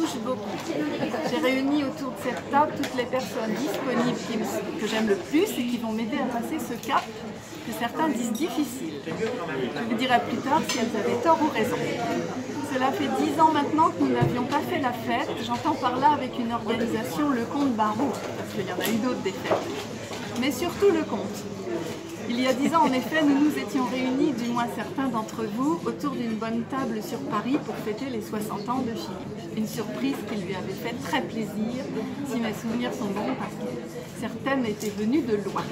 touche beaucoup. J'ai réuni autour de cette table toutes les personnes disponibles que j'aime le plus et qui vont m'aider à passer ce cap que certains disent difficile. Je vous dirai plus tard si elles avaient tort ou raison. Cela fait 10 ans maintenant que nous n'avions pas fait la fête. J'entends par là avec une organisation le Comte Barreau, parce qu'il y en a eu d'autres des fêtes. Mais surtout le Comte. Il y a 10 ans, en effet, nous nous étions réunis, du moins certains d'entre vous, autour d'une bonne table sur Paris pour fêter les 60 ans de Philippe. Une surprise qui lui avait fait très plaisir, si mes souvenirs sont bons, parce que certaines étaient venues de loin.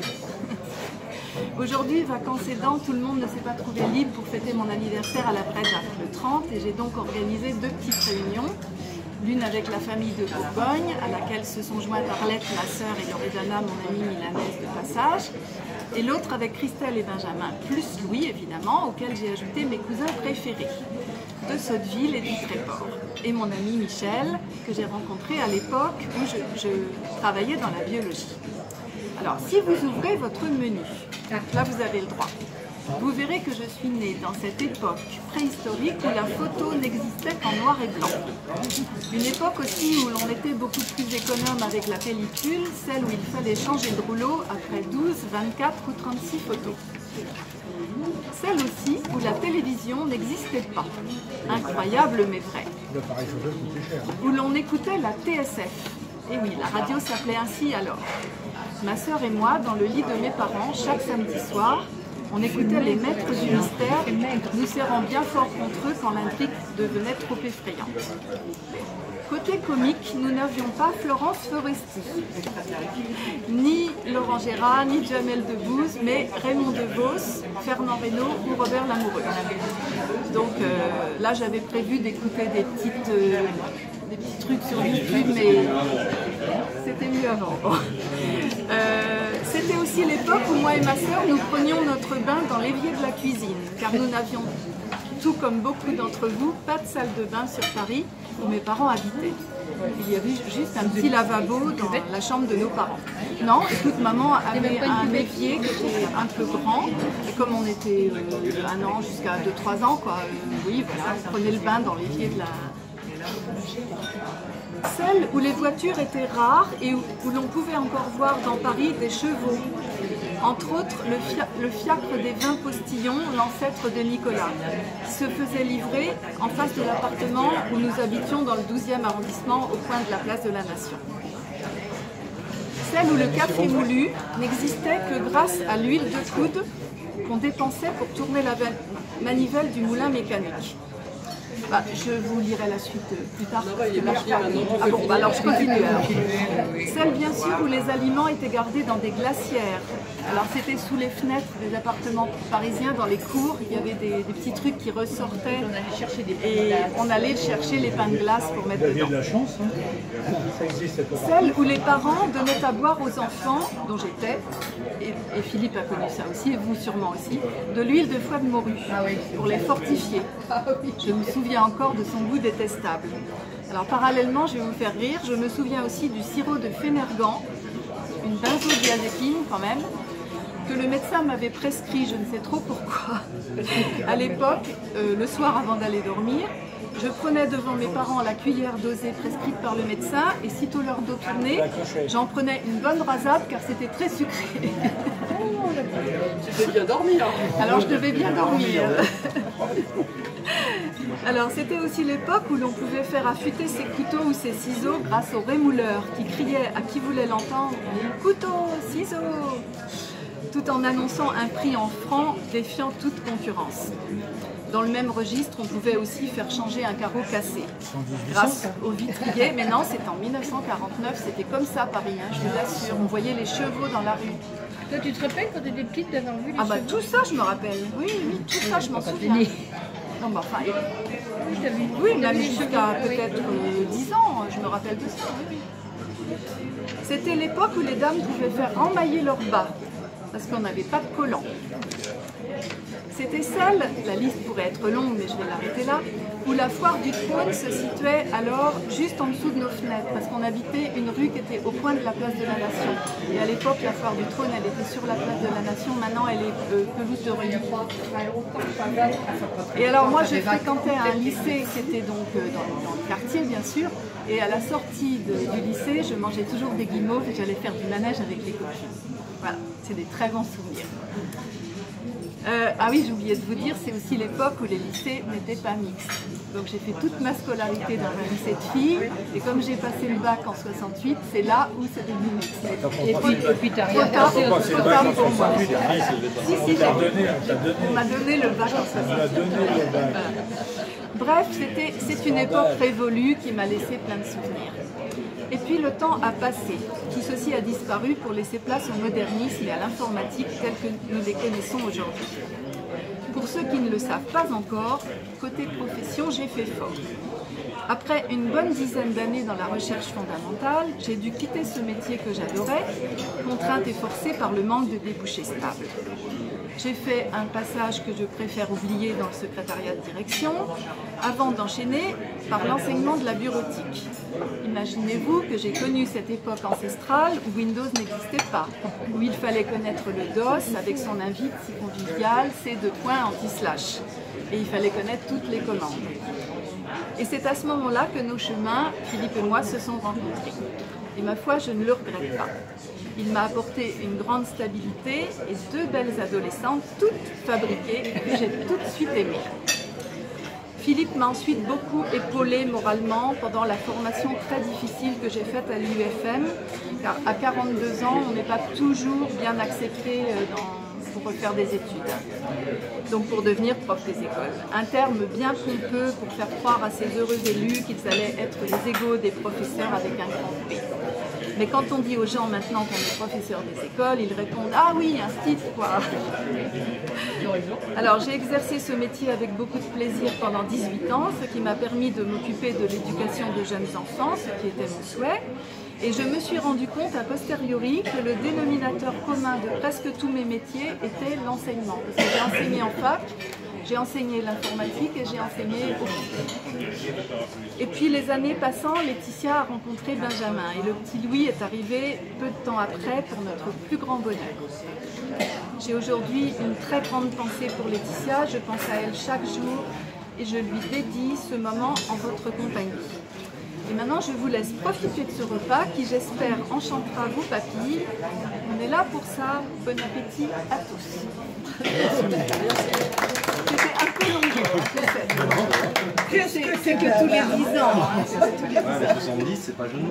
Aujourd'hui, vacances aidant, tout le monde ne s'est pas trouvé libre pour fêter mon anniversaire à la Breda le 30 et j'ai donc organisé 2 petites réunions. L'une avec la famille de Bourgogne, à laquelle se sont jointes Arlette, ma sœur, et Loredana, mon amie milanaise de passage, et l'autre avec Christelle et Benjamin, plus Louis évidemment, auquel j'ai ajouté mes cousins préférés, de Sotteville et du Tréport, et mon ami Michel, que j'ai rencontré à l'époque où je travaillais dans la biologie. Alors, si vous ouvrez votre menu, là vous avez le droit, vous verrez que je suis née dans cette époque préhistorique où la photo n'existait qu'en noir et blanc. Une époque aussi où l'on était beaucoup plus économe avec la pellicule, celle où il fallait changer de rouleau après 12, 24 ou 36 photos. Celle aussi où la télévision n'existait pas. Incroyable mais vrai. Où l'on écoutait la TSF. Et oui, la radio s'appelait ainsi alors. Ma sœur et moi, dans le lit de mes parents, chaque samedi soir, on écoutait les maîtres du mystère, nous serrant bien fort contre eux quand l'intrigue devenait trop effrayante. Côté comique, nous n'avions pas Florence Foresti, ni Laurent Gérard, ni Jamel Debbouze, mais Raymond Devos, Fernand Reynaud ou Robert Lamoureux. Donc là, j'avais prévu d'écouter des petits trucs sur YouTube, mais c'était mieux avant. C'était aussi l'époque où moi et ma sœur, nous prenions notre bain dans l'évier de la cuisine, car nous n'avions, tout comme beaucoup d'entre vous, pas de salle de bain sur Paris où mes parents habitaient. Il y avait juste un petit lavabo dans la chambre de nos parents. Non, écoute, maman avait un évier qui était un peu grand, et comme on était 1 an jusqu'à 2-3 ans, quoi, oui, voilà, on prenait le bain dans l'évier de la... Celle où les voitures étaient rares et où l'on pouvait encore voir dans Paris des chevaux. Entre autres, le fiacre des 20 postillons, l'ancêtre de Nicolas, qui se faisait livrer en face de l'appartement où nous habitions dans le 12e arrondissement, au coin de la place de la Nation. Celle où le café moulu n'existait que grâce à l'huile de coude qu'on dépensait pour tourner la manivelle du moulin mécanique. Bah, je vous lirai la suite plus tard. Ah bon, bah alors je continue alors. Celle bien sûr où les aliments étaient gardés dans des glacières. Alors c'était sous les fenêtres des appartements parisiens, dans les cours, il y avait des petits trucs qui ressortaient et on allait chercher les pains de glace pour mettre dedans. Celle où les parents donnaient à boire aux enfants, dont j'étais, et Philippe a connu ça aussi, et vous sûrement aussi, de l'huile de foie de morue pour les fortifier. Je me souviens encore de son goût détestable. Alors parallèlement, je vais vous faire rire, je me souviens aussi du sirop de Fénergan, une benzodiazépine quand même, que le médecin m'avait prescrit, je ne sais trop pourquoi, à l'époque, le soir avant d'aller dormir. Je prenais devant mes parents la cuillère dosée prescrite par le médecin et sitôt leur dos tourné, j'en prenais une bonne rasade car c'était très sucré. Tu devais bien dormir. Alors je devais bien dormir. Alors c'était aussi l'époque où l'on pouvait faire affûter ses couteaux ou ses ciseaux grâce au rémouleur qui criait à qui voulait l'entendre « Couteau, ciseaux !» tout en annonçant un prix en francs défiant toute concurrence. Dans le même registre, on pouvait aussi faire changer un carreau cassé grâce au vitrier. Mais non, c'est en 1949, c'était comme ça Paris, hein, je vous assure. On voyait les chevaux dans la rue. Toi, tu te rappelles quand tu étais petite d'avoir vu les Ah bah tout ça, je me rappelle. Oui, oui, tout ça, je m'en souviens. Non, bah, enfin, oui, même jusqu'à peut-être 10 ans, je me rappelle de ça. Oui. C'était l'époque où les dames pouvaient faire remmailler leurs bas. parce qu'on n'avait pas de collants. C'était celle, la liste pourrait être longue mais je vais l'arrêter là, où la foire du Trône se situait alors juste en dessous de nos fenêtres, parce qu'on habitait une rue qui était au coin de la place de la Nation. Et à l'époque, la foire du Trône, elle était sur la place de la Nation, maintenant elle est pelouse de rue. Et alors moi, je fréquentais un lycée qui était donc dans le quartier, bien sûr, et à la sortie du lycée, je mangeais toujours des guimauves et j'allais faire du manège avec les copines. Voilà, c'est des très bons souvenirs. Ah oui, j'ai oublié de vous dire, c'est aussi l'époque où les lycées n'étaient pas mixtes. Donc j'ai fait toute ma scolarité dans un lycée de filles, et comme j'ai passé le bac en 68, c'est là où c'est devenu mixte. Et puis t'as rien Trop passé tard pour moi. Si, on m'a donné le bac en 68. Bref, c'est une époque révolue qui m'a laissé plein de souvenirs. Et puis le temps a passé. Tout ceci a disparu pour laisser place au modernisme et à l'informatique telle que nous les connaissons aujourd'hui. Pour ceux qui ne le savent pas encore, côté profession, j'ai fait fort. Après une bonne dizaine d'années dans la recherche fondamentale, j'ai dû quitter ce métier que j'adorais, contrainte et forcée par le manque de débouchés stables. J'ai fait un passage que je préfère oublier dans le secrétariat de direction, avant d'enchaîner par l'enseignement de la bureautique. Imaginez-vous que j'ai connu cette époque ancestrale où Windows n'existait pas, où il fallait connaître le DOS avec son invite si convivial, C2 anti-slash, et il fallait connaître toutes les commandes. Et c'est à ce moment-là que nos chemins, Philippe et moi, se sont rencontrés. Et ma foi, je ne le regrette pas. Il m'a apporté une grande stabilité et deux belles adolescentes, toutes fabriquées, que j'ai tout de suite aimées. Philippe m'a ensuite beaucoup épaulée moralement pendant la formation très difficile que j'ai faite à l'UFM, car à 42 ans, on n'est pas toujours bien accepté pour refaire des études, donc pour devenir prof des écoles. Un terme bien pompeux pour faire croire à ces heureux élus qu'ils allaient être les égaux des professeurs avec un grand P. Mais quand on dit aux gens maintenant qu'on est professeur des écoles, ils répondent « Ah oui, un titre quoi !» Alors j'ai exercé ce métier avec beaucoup de plaisir pendant 18 ans, ce qui m'a permis de m'occuper de l'éducation de jeunes enfants, ce qui était mon souhait. Et je me suis rendu compte a posteriori que le dénominateur commun de presque tous mes métiers était l'enseignement. Parce que j'ai enseigné en fac, j'ai enseigné l'informatique et j'ai enseigné au lycée. Et puis les années passant, Laetitia a rencontré Benjamin et le petit Louis est arrivé peu de temps après pour notre plus grand bonheur. J'ai aujourd'hui une très grande pensée pour Laetitia, je pense à elle chaque jour et je lui dédie ce moment en votre compagnie. Et maintenant, je vous laisse profiter de ce repas qui, j'espère, enchantera vos papilles. On est là pour ça. Bon appétit à tous. C'était un peu long. C'est que tous les 10 ans. Ouais, mais 70, c'est pas jeune.